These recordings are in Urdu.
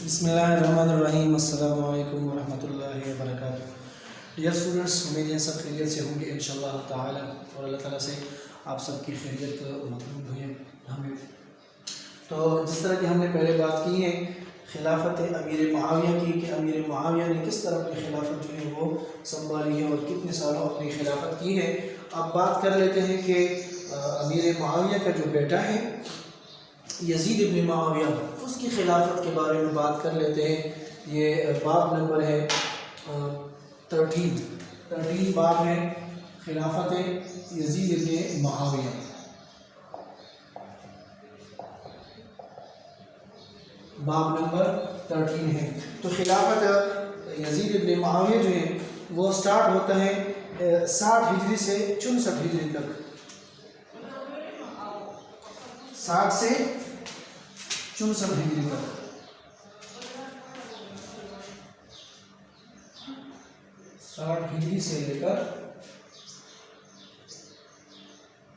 بسم اللہ الرحمن الرحیم۔ السلام علیکم ورحمۃ اللہ وبرکاتہ۔ ڈیئر اسٹوڈنٹس، امید ہے سب خیریت سے ہوں گے انشاءاللہ تعالی، اور اللہ تعالیٰ سے آپ سب کی خیریت مطلوب ہوئی ہمیں۔ تو جس طرح کہ ہم نے پہلے بات کی ہے خلافت امیر معاویہ کی، کہ امیر معاویہ نے کس طرح اپنی خلافت جو ہے وہ سنبھالی ہے اور کتنے سالوں اپنی خلافت کی ہے۔ اب بات کر لیتے ہیں کہ امیر معاویہ کا جو بیٹا ہے یزید ابن معاویہ، اس کی خلافت کے بارے میں بات کر لیتے ہیں۔ یہ باب نمبر ہے 13 باب ہے خلافت یزید ابن معاویہ۔ باب نمبر 13 ہے۔ تو خلافت یزید ابن معاویہ جو ہے وہ سٹارٹ ہوتا ہے 60 ہجری سے 64 ہجری تک، 60 سے 64 ہجری تک۔ 60 ہجری سے لے کر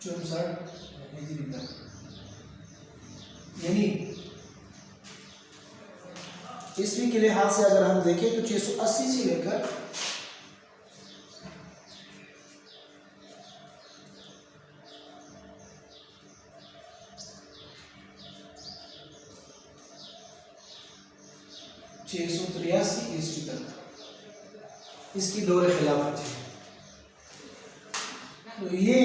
64 ہجری تک، یعنی عیسوی کے لحاظ سے اگر ہم دیکھیں تو 680 سے لے کر 683 عیسوی تک اس کی دور خلافت ہے۔ تو یہ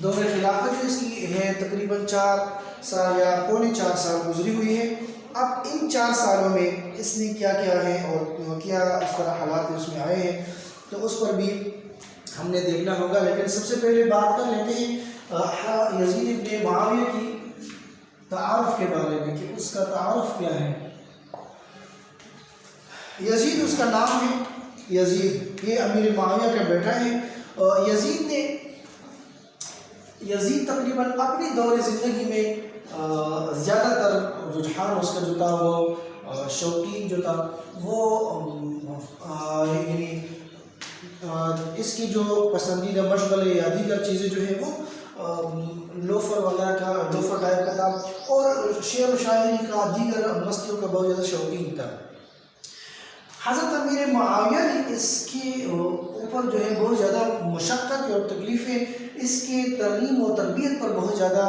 دور خلافت اس کی ہے تقریباً 4 سال یا پونے 4 سال گزری ہوئی ہے۔ اب ان 4 سالوں میں اس نے کیا کیا ہے اور کیا اس طرح حالات اس میں آئے ہیں، تو اس پر بھی ہم نے دیکھنا ہوگا۔ لیکن سب سے پہلے بات کر لیتے ہیں یزید ابن معاویہ کی تعارف کے بارے میں، کہ اس کا تعارف کیا ہے۔ یزید اس کا نام ہے، یزید یہ امیر معاویہ کا بیٹا ہے۔ یزید تقریباً اپنی دور زندگی میں زیادہ تر رجحان اس کا جو تھا وہ شوقین جو تھا وہ یعنی اس کی جو پسندیدہ مشغلے یا دیگر چیزیں جو ہیں وہ لوفر وغیرہ کا، لوفر ٹائپ کا تھا، اور شعر و شاعری کا، دیگر مستیوں کا بہت زیادہ شوقین تھا۔ حضرت امیر معاویہ نے اس کے اوپر جو ہے بہت زیادہ مشقت اور تکلیفیں اس کے تعلیم و تربیت پر بہت زیادہ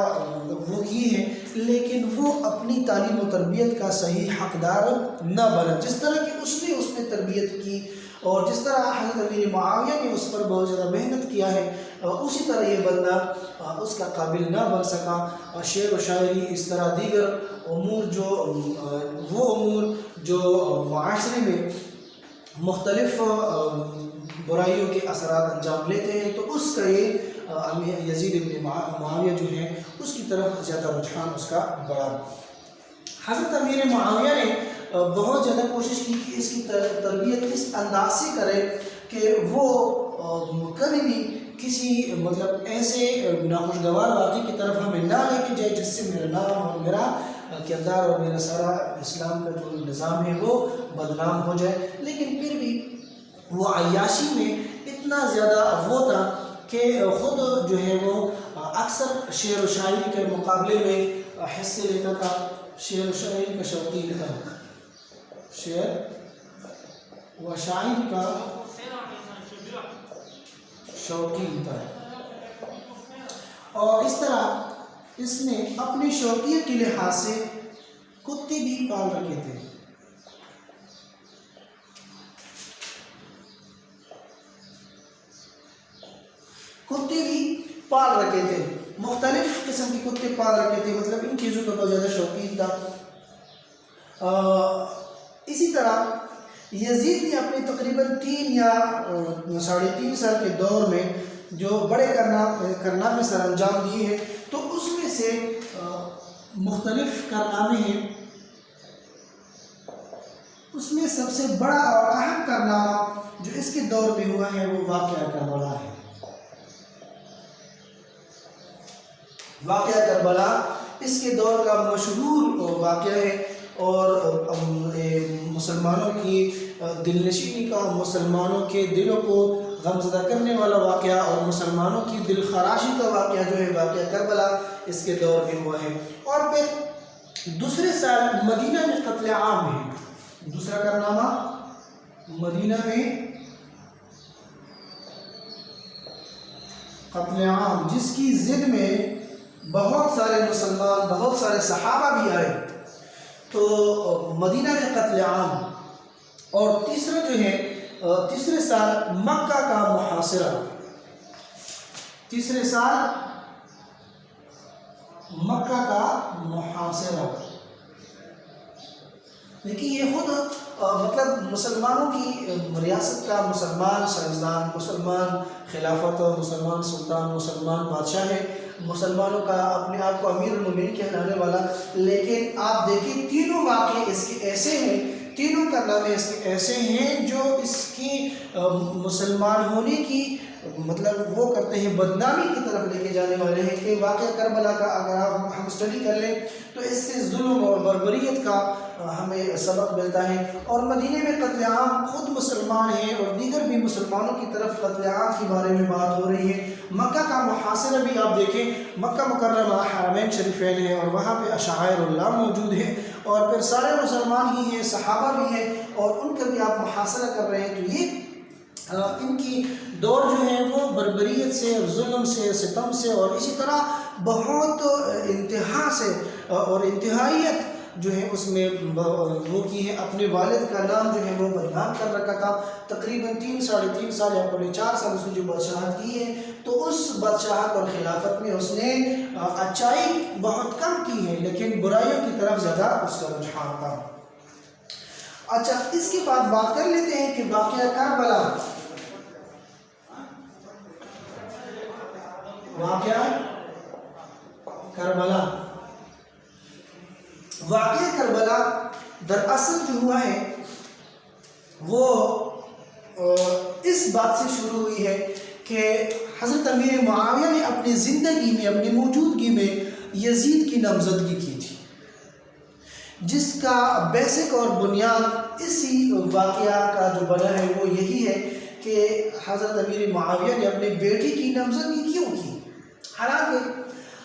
وہ کی ہیں، لیکن وہ اپنی تعلیم و تربیت کا صحیح حقدار نہ بنا۔ جس طرح کہ اس نے تربیت کی اور جس طرح حضرت امیر معاویہ نے اس پر بہت زیادہ محنت کیا ہے، اسی طرح یہ بندہ اس کا قابل نہ بن سکا۔ شعر و شاعری اس طرح دیگر امور جو معاشرے میں مختلف برائیوں کے اثرات انجام لیتے ہیں، تو اس کا یہ یزید ابن معاویہ جو ہے اس کی طرف زیادہ رجحان اس کا بڑھا۔ حضرت امیر معاویہ نے بہت زیادہ کوشش کی کہ اس کی تربیت اس انداز سے کرے کہ وہ کبھی بھی کسی ایسے ناخوشگوار واقعے کی طرف ہمیں نہ لے کے جائے جس سے میرا نام اور میرا کردار اور میرا سارا اسلام کا جو نظام ہے وہ بدنام ہو جائے۔ لیکن پھر بھی وہ عیاشی میں اتنا زیادہ وہ تھا کہ خود جو ہے وہ اکثر شعر و شاعری کے مقابلے میں حصے لیتا تھا، شعر و شاعری کا شوقین تھا، شعر و شاعری کا شوقین تھا، اور اس طرح اس نے اپنی شوقیت کے لحاظ سے کتے بھی پال رکھے تھے۔ کتے بھی پال رکھے تھے، مختلف قسم کے کتے پال رکھے تھے، ان چیزوں کا بہت زیادہ شوقین تھا۔ اسی طرح یزید نے اپنے تقریباً 3 یا 3.5 سال کے دور میں جو بڑے کارنامے سر انجام دیے ہیں، تو اس میں سے مختلف کارنامے ہیں۔ اس میں سب سے بڑا اور اہم کارنامہ جو اس کے دور میں ہوا ہے وہ واقعہ کربلا ہے۔ واقعہ کربلا اس کے دور کا مشہور واقعہ ہے، اور مسلمانوں کی دل نشینی کا، مسلمانوں کے دلوں کو غمزدہ کرنے والا واقعہ اور مسلمانوں کی دل خراشی کا واقعہ جو ہے واقعہ کربلا اس کے دور میں ہوا ہے۔ اور پھر دوسرے سال مدینہ میں قتل عام ہے، دوسرا کارنامہ مدینہ میں قتل عام، جس کی ضد میں بہت سارے مسلمان، بہت سارے صحابہ بھی آئے، تو مدینہ میں قتل عام۔ اور تیسرا جو ہے تیسرے سال مکہ کا محاصرہ، تیسرے سال مکہ کا محاصرہ۔ لیکن یہ خود مطلب مسلمانوں کی ریاست کا مسلمان سائنسدان، مسلمان خلافت، مسلمان سلطان، مسلمان بادشاہ ہے، مسلمانوں کا اپنے آپ کو امیر المومنین کہلانے والا، لیکن آپ دیکھیں تینوں واقعے اس کے ایسے ہیں، تینوں کارنامے اس کے ایسے ہیں جو اس کی مسلمان ہونے کی مطلب وہ کرتے ہیں، بدنامی کی طرف لے کے جانے والے ہیں۔ کہ واقعہ کربلا کا اگر ہم اسٹڈی کر لیں تو اس سے ظلم اور بربریت کا ہمیں سبق ملتا ہے۔ اور مدینہ میں قتل عام خود مسلمان ہیں اور دیگر بھی مسلمانوں کی طرف قتل عام کے بارے میں بات ہو رہی ہے۔ مکہ کا محاصرہ بھی آپ دیکھیں، مکہ مکرمہ حرمین شریفین ہے اور وہاں پہ شعائر اللہ موجود ہے، اور پھر سارے مسلمان ہی ہیں، صحابہ بھی ہیں، اور ان کا بھی آپ محاصرہ کر رہے ہیں۔ تو یہ ان کی دور جو ہے وہ بربریت سے، ظلم سے، ستم سے، اور اسی طرح بہت انتہا سے اور انتہائیت جو ہے اس میں وہ کی ہے۔ اپنے والد کا نام جو ہے وہ بدنام کر رکھا تھا۔ تقریباً 3 ساڑھے 3 سال یا 4 سال اس نے جو بادشاہت کی ہے، تو اس بادشاہت اور خلافت میں اس نے اچائی بہت کم کی ہے، لیکن برائیوں کی طرف زیادہ اس کا رجحان تھا۔ اچھا، اس کے بعد بات کر لیتے ہیں کہ واقعہ کربلا، واقعہ کربلا دراصل جو ہوا ہے وہ اس بات سے شروع ہوئی ہے کہ حضرت امیر معاویہ نے اپنی زندگی میں، اپنی موجودگی میں یزید کی نامزدگی کی تھی، جس کا بیسک اور بنیاد اسی واقعہ کا جو بنا ہے وہ یہی ہے کہ حضرت امیر معاویہ نے اپنے بیٹی کی نامزدگی کیوں کی۔ حالانکہ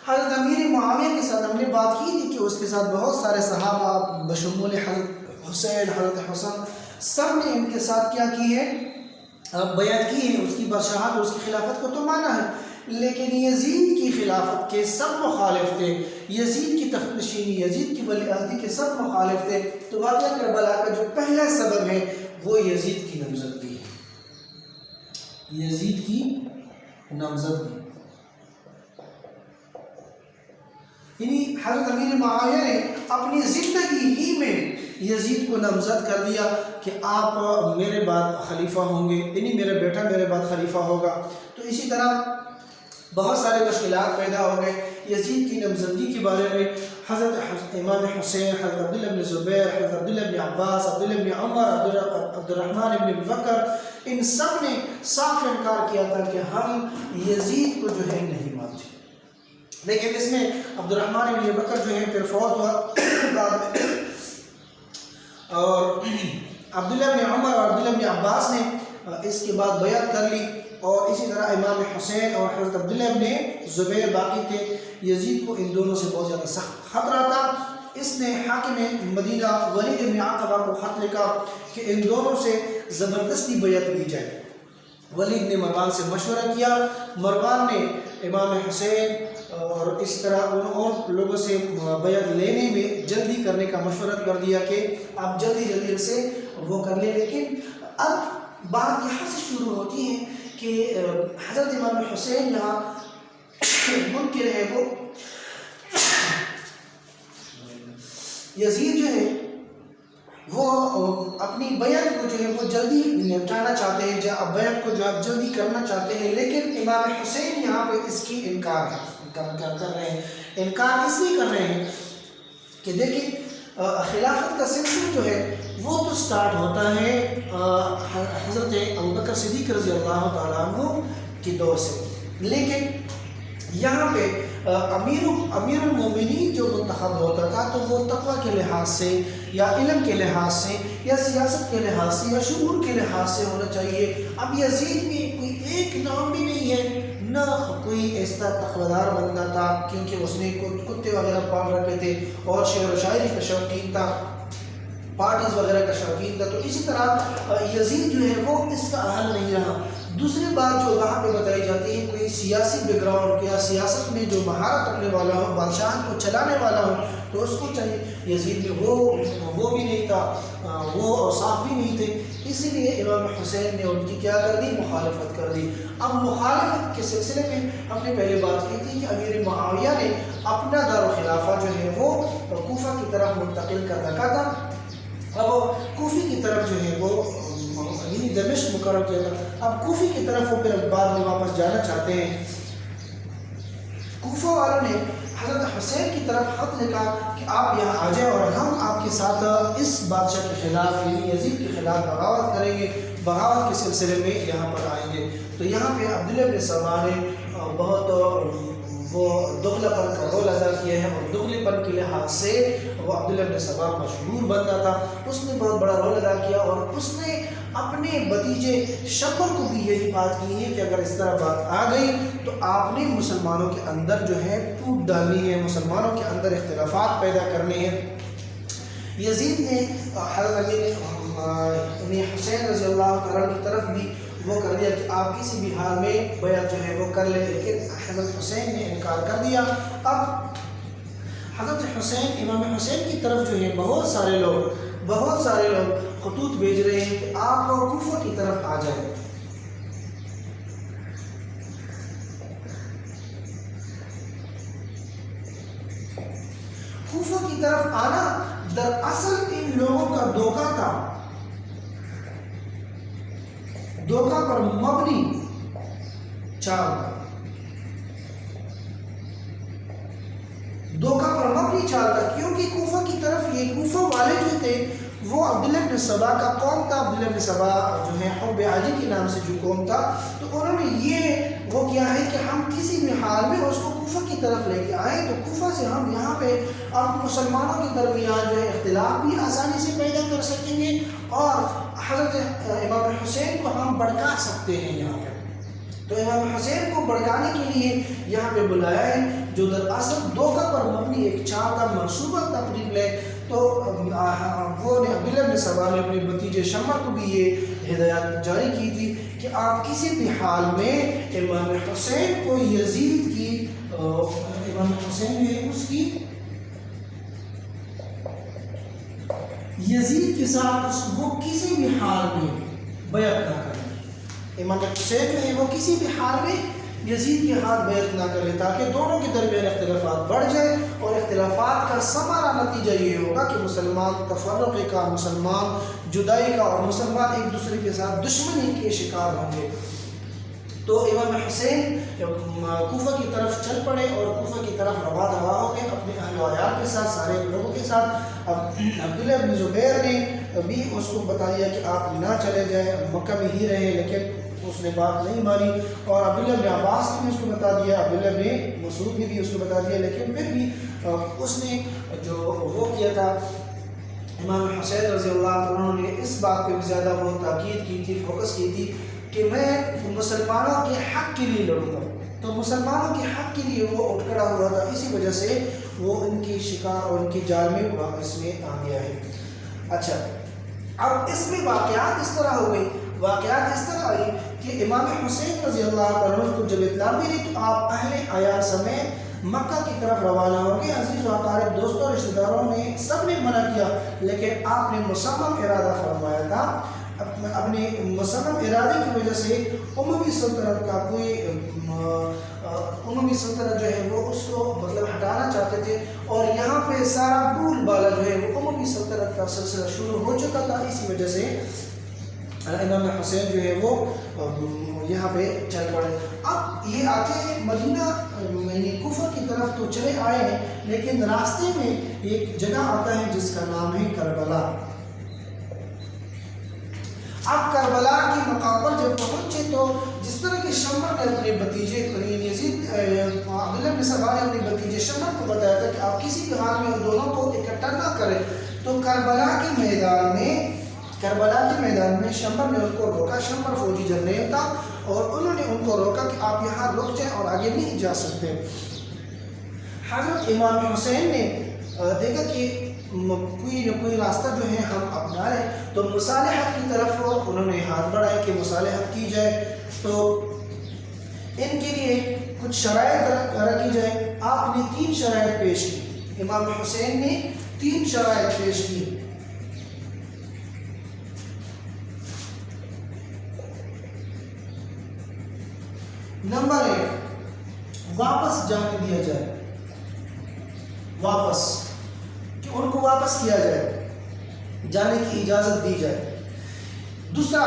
حضرت امیر معاویہ کے ساتھ ہم نے بات کی تھی کہ اس کے ساتھ بہت سارے صحابہ بشمول حضرت حسین، حضرت حسن، سب نے ان کے ساتھ کیا کی ہے، بیعت کی ہے، اس کی بادشاہت اور اس کی خلافت کو تو مانا ہے، لیکن یزید کی خلافت کے سب مخالف تھے، یزید کی تخت نشینی، یزید کی ولی عہدی کے سب مخالف تھے۔ تو واقعہ کربلا کا جو پہلا سبب ہے وہ یزید کی نامزدگی ہے، یزید کی نامزدگی۔ یعنی حضرت امیر معاویہ نے اپنی زندگی ہی میں یزید کو نامزد کر دیا کہ آپ میرے بعد خلیفہ ہوں گے، یعنی میرا بیٹا میرے بعد خلیفہ ہوگا۔ تو اسی طرح بہت سارے مشکلات پیدا ہو گئے یزید کی نامزدگی کے بارے میں۔ حضرت امام حسین، حضرت عبداللہ بن زبیر، حضرت عبداللہ بن عباس، عبداللہ بن عمر، عبدالرحمن بن ابی بکر، ان سب نے صاف انکار کیا تھا کہ ہم یزید کو جو ہے نہیں مانتے۔ لیکن اس میں عبدالرحمن بن ابی بکر جو ہے پھر فوت ہوا بعد میں، اور عبداللہ بن عمر اور عبداللہ بن عباس نے اس کے بعد بیعت کر لی، اور اسی طرح امام حسین اور حضرت عبداللہ بن زبیر باقی تھے۔ یزید کو ان دونوں سے بہت زیادہ سخت خطرہ تھا۔ اس نے حاکم مدینہ ولید بن عقبہ کو خط لکھا کہ ان دونوں سے زبردستی بیعت لی جائے۔ ولید نے مروان سے مشورہ کیا، مروان نے امام حسین اور اس طرح ان اور لوگوں سے بیعت لینے میں جلدی کرنے کا مشورہ کر دیا کہ آپ جلدی سے وہ کر لیں۔ لیکن اب بات یہاں سے شروع ہوتی ہے کہ حضرت امام حسین یہاں منکر ہے، وہ یزید جو ہے وہ اپنی بیعت کو جو ہے وہ جلدی نپٹانا چاہتے ہیں، بیعت کو جو ہے جلدی کرنا چاہتے ہیں، لیکن امام حسین یہاں پہ اس کی انکار کر رہے ہیں۔ انکار اس لیے کر رہے ہیں کہ دیکھیں خلافت کا سلسلہ جو ہے وہ تو سٹارٹ ہوتا ہے حضرت ابوبکر صدیق رضی اللہ تعالیٰ عنہ کے دور سے، لیکن یہاں پہ امیر المومنین جو منتخب ہوتا تھا تو وہ تقوی کے لحاظ سے یا علم کے لحاظ سے یا سیاست کے لحاظ سے یا شعور کے لحاظ سے ہونا چاہیے۔ اب یزید میں کوئی ایک نام بھی نہیں ہے، نہ کوئی ایسا تقویدار بندہ تھا کیونکہ اس نے کتے وغیرہ پال رکھے تھے اور شعر و شاعری کا شوقین تھا، پارٹیز وغیرہ کا شوقین تھا، تو اسی طرح یزید جو ہے وہ اس کا اہل نہیں رہا۔ دوسری بات جو وہاں پہ بتائی جاتی ہے، کوئی سیاسی بیک گراؤنڈ یا سیاست میں جو مہارت رکھنے والا ہو، بادشاہ کو چلانے والا ہو، تو اس کو چاہیے۔ یزید میں وہ بھی نہیں تھا، وہ اوصاف بھی نہیں تھے، اسی لیے امام حسین نے ان کی کیا کر دی؟ مخالفت کر دی۔ اب مخالفت کے سلسلے میں ہم نے پہلے بات کی تھی کہ امیر معاویہ نے اپنا دارالخلافہ جو ہے وہ کوفہ کی طرف منتقل کر رکھا تھا، اب کوفی کی طرف جو ہے وہ یعنی دمشق مقرر کیا تھا، اب کوفی کی طرف وہ پھر بعد میں واپس جانا چاہتے ہیں۔ کوفہ والوں نے حضرت حسین کی طرف خط لکھا کہ آپ یہاں آ جائیں اور ہم آپ کے ساتھ اس بادشاہ کے خلاف یعنی یزید کے خلاف بغاوت کریں گے، بغاوت کے سلسلے میں یہاں پر آئیں گے۔ تو یہاں پہ عبداللہ بن سبا نے بہت وہ دغلہ پن کا رول ادا کیا ہے، اور دغلے پن کے لحاظ سے وہ عبداللہ بن سبا مشہور بندہ تھا، اس نے بہت بڑا رول ادا کیا، اور اس نے اپنے بھتیجے شمر کو بھی یہی بات کی ہے کہ اگر اس طرح بات آ گئی تو آپ نے مسلمانوں کے اندر جو ہے ٹوٹ ڈالنی ہے، مسلمانوں کے اندر اختلافات پیدا کرنے ہیں۔ یزید نے حضرت امیر حسین رضی اللہ عنہ کی طرف بھی وہ کر دیا کہ آپ کسی بھی حال میں بیعت جو ہے وہ کر لیں، لیکن حضرت حسین نے انکار کر دیا۔ اب حضرت حسین، امام حسین کی طرف جو ہے بہت سارے لوگ خطوط بھیج رہے ہیں کہ آپ کوفہ کی طرف آ جائیں۔ کوفہ کی طرف آنا دراصل ان لوگوں کا دھوکہ تھا، دھوکہ پر مبنی چال تھا، دھوکہ پر مبنی چال تھا، کیونکہ کوفہ کی طرف یہ کوفہ والے جو تھے وہ عبداللہ بن سبا کا قوم تھا، عبداللہ بن سبا جو ہے حب علی کے نام سے جو قوم تھا، تو انہوں نے یہ وہ کیا ہے کہ ہم کسی بھی حال میں اس کو کوفہ کی طرف لے کے آئیں تو کوفہ سے ہم یہاں پہ اب مسلمانوں کے درمیان جو ہے اختلاف بھی آسانی سے پیدا کر سکیں گے، اور حضرت امام حسین کو ہم بھڑکا سکتے ہیں یہاں پہ۔ تو امام حسین کو بھڑکانے کے لیے یہاں پہ بلایا ہے، جو دراصل دھوکہ پر مبنی ایک چال تھا، منصوبہ تھا پری پلان۔ تو وہ نے عبداللہ بن سبا نے اپنے بھتیجے شمر کو بھی یہ ہدایت جاری کی تھی کہ آپ کسی بھی حال میں امام حسین کو یزید کی امام حسین جو ہے اس کی یزید کے ساتھ وہ کسی بھی حال میں بیعت نہ کریں، امام حسین جو ہے وہ کسی بھی حال میں یزید کے ہاتھ بیعت نہ کرے، تاکہ دونوں کے درمیان اختلافات بڑھ جائے، اور اختلافات کا ثمرہ نتیجہ یہ ہوگا کہ مسلمان تفرقے کا، مسلمان جدائی کا، اور مسلمان ایک دوسرے کے ساتھ دشمنی کے شکار ہوں گے۔ تو امام حسین کوفہ کی طرف چل پڑے اور کوفہ کی طرف روا دوا ہو گئے اپنے اہل و عیال کے ساتھ، سارے لوگوں کے ساتھ۔ اب عبداللہ بن زبیر نے بھی اس کو بتا دیا کہ آپ نہ چلے جائیں، مکہ میں ہی رہیں، لیکن اس نے بات نہیں مانی، اور عبداللہ بن عباس نے بھی اس کو بتا دیا، عبداللہ بن مسعود نے بھی اس کو بتا دیا، لیکن پھر بھی اس نے جو وہ کیا تھا، امام حسین رضی اللہ عنہ نے اس بات پہ زیادہ وہ تاکید کی تھی، فوکس کی تھی کہ میں مسلمانوں کے حق کے لیے لڑوں گا۔ تو مسلمانوں کے حق کے لیے وہ اٹھ کھڑا ہوا تھا، اسی وجہ سے وہ ان کی شکار اور ان کی جال میں واپس میں آ گیا ہے۔ اچھا، اب اس میں واقعات اس طرح ہو گئی، واقعات اس طرح آئی کہ امام حسین رضی اللہ عنہ کو جب اطلاع ملی تو آپ اہل عیال سمیت مکہ کی طرف روانہ ہو گئے۔ عزیز و اقارب، دوستوں، رشتہ داروں نے سب نے منع کیا، لیکن آپ نے مصمم ارادہ فرمایا تھا، اپنے مصمم ارادے کی وجہ سے اموی سلطنت کا کوئی اموی سلطنت جو ہے وہ اس کو مطلب ہٹانا چاہتے تھے، اور یہاں پہ سارا بول بالا جو ہے وہ اموی سلطنت کا سلسلہ شروع ہو چکا تھا، اسی وجہ سے امام حسین جو ہے وہ یہاں پہ چل پڑے۔ اب یہ آتے ہیں مدینہ یعنی کوفہ کی طرف تو چلے آئے ہیں، لیکن راستے میں ایک جگہ آتا ہے جس کا نام ہے کربلا۔ اب کربلا کے مقام پر جب پہنچے تو جس طرح کہ شمر نے اپنے بھتیجے یزید عبداللہ بن سبا نے اپنے بھتیجے شمر کو بتایا تھا کہ آپ کسی بھی حال میں دونوں کو اکٹھا نہ کریں، تو کربلا کے میدان میں شمر نے ان کو روکا۔ شمر فوجی جرنیل تھا، اور انہوں نے ان کو روکا کہ آپ یہاں رک جائیں اور آگے نہیں جا سکتے۔ حضرت امام حسین نے دیکھا کہ کوئی نہ کوئی راستہ جو ہے ہم اپنا لیں، تو مصالحت کی طرف انہوں نے ہاتھ بڑھائے کہ مصالحت کی جائے، تو ان کے لیے کچھ شرائط رکھی جائے۔ آپ نے 3 شرائط پیش کی، امام حسین نے 3 شرائط پیش کی۔ نمبر 1، واپس جانے دیا جائے، واپس، کہ ان کو واپس کیا جائے، جانے کی اجازت دی جائے۔ دوسرا،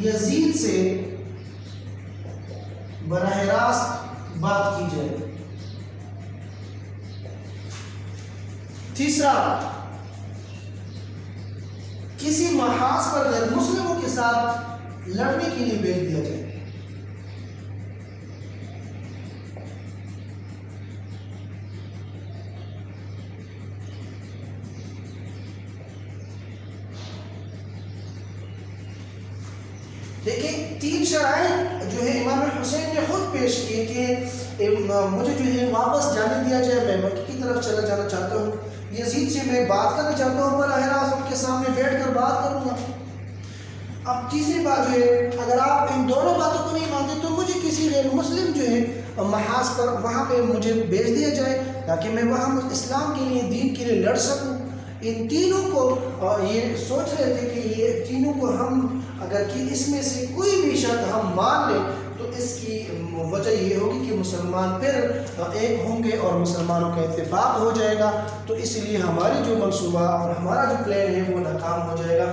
یزید سے براہ راست بات کی جائے۔ تیسرا، کسی محاذ پر غیر مسلموں کے ساتھ لڑنے کے لیے بھیج دیا جائے۔ دیکھیں 3 شرائط جو ہے امام حسین نے خود پیش کیے کہ مجھے جو ہے واپس جانے دیا جائے، میں مکہ کی طرف چلا جانا چاہتا ہوں، یزید سے میں بات کرنا چاہتا ہوں، براہ راست ان کے سامنے بیٹھ کر بات کروں گا۔ اب تیسری بات جو ہے، اگر آپ ان دونوں باتوں کو نہیں مانتے تو مجھے کسی غیر مسلم جو ہے محاذ پر وہاں پہ مجھے بھیج دیا جائے تاکہ میں وہاں اسلام کے لیے، دین کے لیے لڑ سکوں۔ ان تینوں کو یہ سوچ رہے تھے کہ یہ تینوں کو ہم اگر کہ اس میں سے کوئی بھی شرط ہم مان لیں تو اس کی وجہ یہ ہوگی کہ مسلمان پھر ایک ہوں گے اور مسلمانوں کا اتفاق ہو جائے گا، تو اس لیے ہماری جو منصوبہ اور ہمارا جو پلان ہے وہ ناکام ہو جائے گا۔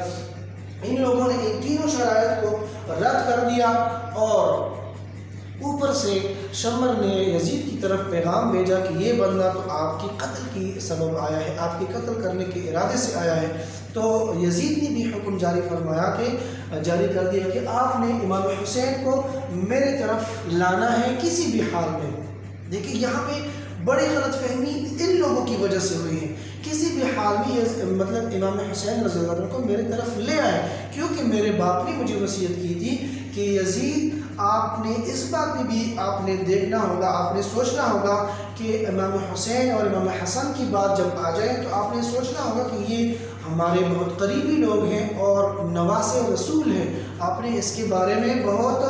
ان لوگوں نے ان تینوں شرائط کو رد کر دیا اور اوپر سے شمر نے یزید کی طرف پیغام بھیجا کہ یہ بندہ تو آپ کی قتل کی سبب آیا ہے، آپ کی قتل کرنے کے ارادے سے آیا ہے۔ تو یزید نے بھی حکم جاری کر دیا کہ آپ نے امام حسین کو میرے طرف لانا ہے کسی بھی حال میں۔ دیکھیں یہاں پہ بڑی غلط فہمی ان لوگوں کی وجہ سے ہوئی ہے، کسی بھی حال میں مطلب امام حسین رضی اللہ عنہ کو میرے طرف لے آئے، کیونکہ میرے باپ نے مجھے وصیت کی تھی کہ یزید آپ نے اس بات میں بھی آپ نے دیکھنا ہوگا، آپ نے سوچنا ہوگا کہ امام حسین اور امام حسن کی بات جب آ جائے تو آپ نے سوچنا ہوگا کہ یہ ہمارے بہت قریبی لوگ ہیں اور نواسے رسول ہیں، آپ نے اس کے بارے میں بہت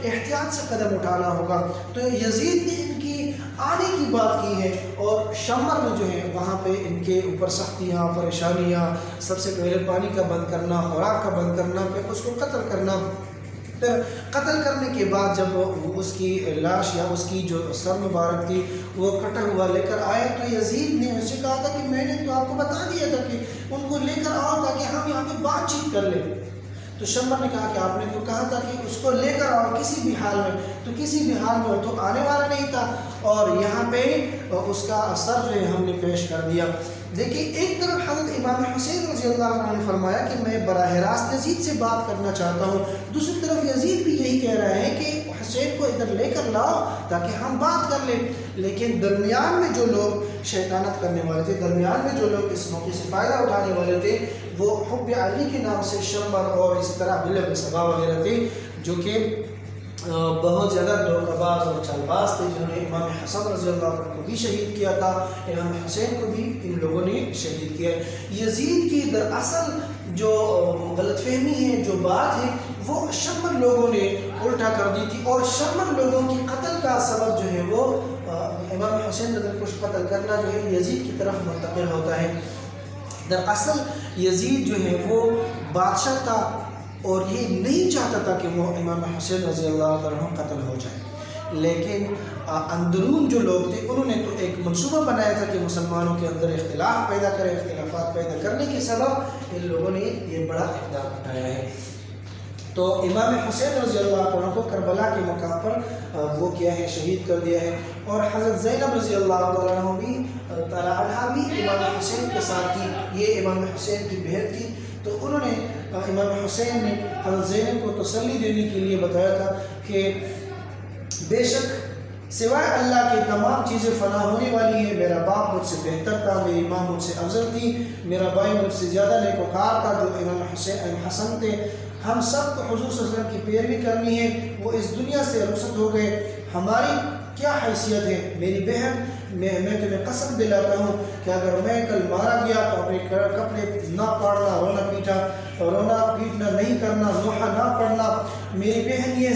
احتیاط سے قدم اٹھانا ہوگا۔ تو یزید نے ان کی آنے کی بات کی ہے اور شمر میں جو ہے وہاں پہ ان کے اوپر سختیاں، پریشانیاں، سب سے پہلے پانی کا بند کرنا، خوراک کا بند کرنا، پھر اس کو قتل کرنا۔ پھر قتل کرنے کے بعد جب وہ اس کی لاش یا اس کی جو سر مبارک تھی وہ کٹا ہوا لے کر آئے تو یزید نے اس سے کہا تھا کہ میں نے تو آپ کو بتا دیا تھا کہ ان کو لے کر آؤ تاکہ ہم یہاں پہ بات چیت کر لیں۔ تو شمر نے کہا کہ آپ نے تو کہا تھا کہ اس کو لے کر آؤ کسی بھی حال میں، تو کسی بھی حال میں وہ تو آنے والا نہیں تھا اور یہاں پہ اس کا اثر جو ہے ہم نے پیش کر دیا۔ دیکھیں ایک طرف حضرت امام حسین رضی اللہ عنہ نے فرمایا کہ میں براہ راست یزید سے بات کرنا چاہتا ہوں، دوسری طرف یزید بھی یہی کہہ رہا ہے کہ حسین کو ادھر لے کر لاؤ تاکہ ہم بات کر لیں، لیکن درمیان میں جو لوگ شیطانت کرنے والے تھے، درمیان میں جو لوگ اس موقع سے فائدہ اٹھانے والے تھے وہ حب علی کے نام سے شمر اور اسی طرح بلع بن صبا وغیرہ تھے جو کہ بہت زیادہ دھوکہ باز اور چال باز تھے، جنہوں نے امام حسن رضی اللہ عنہ کو بھی شہید کیا تھا، امام حسین کو بھی ان لوگوں نے شہید کیا۔ یزید کی دراصل جو غلط فہمی ہے، جو بات ہے، وہ شمر لوگوں نے الٹا کر دی تھی اور شمر لوگوں کی قتل کا سبب جو ہے وہ امام حسین رضی اللہ عنہ کو قتل کرنا جو ہے یزید کی طرف منتقل ہوتا ہے۔ دراصل یزید جو ہے وہ بادشاہ تھا اور یہ نہیں چاہتا تھا کہ وہ امام حسین رضی اللہ عنہ قتل ہو جائے، لیکن اندرون جو لوگ تھے انہوں نے تو ایک منصوبہ بنایا تھا کہ مسلمانوں کے اندر اختلاف پیدا کرے، اختلافات پیدا کرنے کے سبب ان لوگوں نے یہ بڑا اقدام اٹھایا ہے۔ تو امام حسین رضی اللہ عنہ کو کربلا کے مقام پر وہ کیا ہے، شہید کر دیا ہے، اور حضرت زینب رضی اللہ عنہ بھی عنہا بھی امام حسین کے ساتھ تھی، یہ امام حسین کی بہن تھی، تو انہوں نے امام حسین نے حضرت زینب کو تسلی دینے کے لیے بتایا تھا کہ بے شک سوائے اللہ کے تمام چیزیں فنا ہونے والی ہیں، میرا باپ مجھ سے بہتر تھا، میری ماں مجھ سے افضل تھی، میرا بھائی مجھ سے زیادہ نیکوکار تھا جو امام حسن تھے، ہم سب کو حضور صلی اللہ علیہ وسلم کی پیروی کرنی ہے. وہ اس دنیا سے رخصت ہو گئے. ہماری کیا حیثیت ہے؟ میری بہن، میں تمہیں قسم دلاتا ہوں کہ اگر میں کل مارا گیا تو اپنے کپڑے نہ پاڑنا، رونا پیٹنا نہیں کرنا، لوحہ نہ پڑنا. میری بہن یہ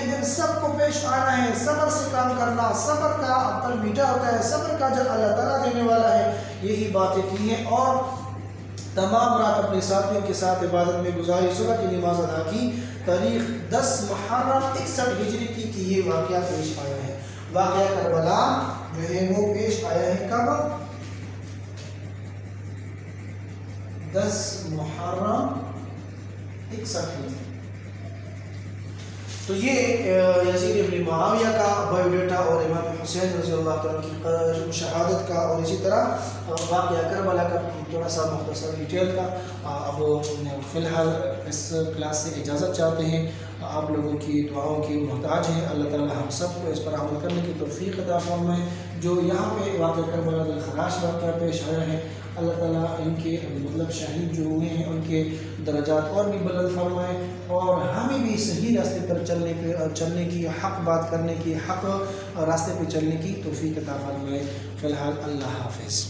دن سب کو پیش آنا ہے. صبر سے کام کرنا، صبر کا پھل میٹھا ہوتا ہے، صبر کا اجر اللہ تعالیٰ دینے والا ہے. یہی باتیں کی ہیں. اور تمام رات اپنے ساتھیوں کے ساتھ عبادت میں گزاری، صبح کی نماز ادا کی. تاریخ 10 محرم 61 ہجری کی یہ واقعہ پیش آیا ہے. واقعہ کربلا جو ہے وہ پیش آیا ہے کب؟ 10 محرم 61 ہجری. تو یہ یزید ابن معاویہ کا بایو ڈیٹا اور امام حسین رضی اللہ تعالیٰ کی شہادت کا، اور اسی طرح واقعہ کربلا کا تھوڑا سا مختصر ڈیٹیل کا. اب فی الحال اس کلاس سے اجازت چاہتے ہیں. آپ لوگوں کی دعاؤں کی محتاج ہیں. اللہ تعالیٰ ہم سب کو اس پر عمل کرنے کی توفیق عطا فرمائے. جو یہاں پہ واقعہ کربلا دلخراش واقعہ پیش آیا ہے، اللہ تعالیٰ ان کے شہید جو ہوئے ہیں ان کے درجات اور بھی بلند فرمائے، اور ہمیں بھی صحیح راستے پر چلنے کی، حق بات کرنے کی، حق راستے پہ چلنے کی توفیق عطا فرمائے. فی الحال اللہ حافظ.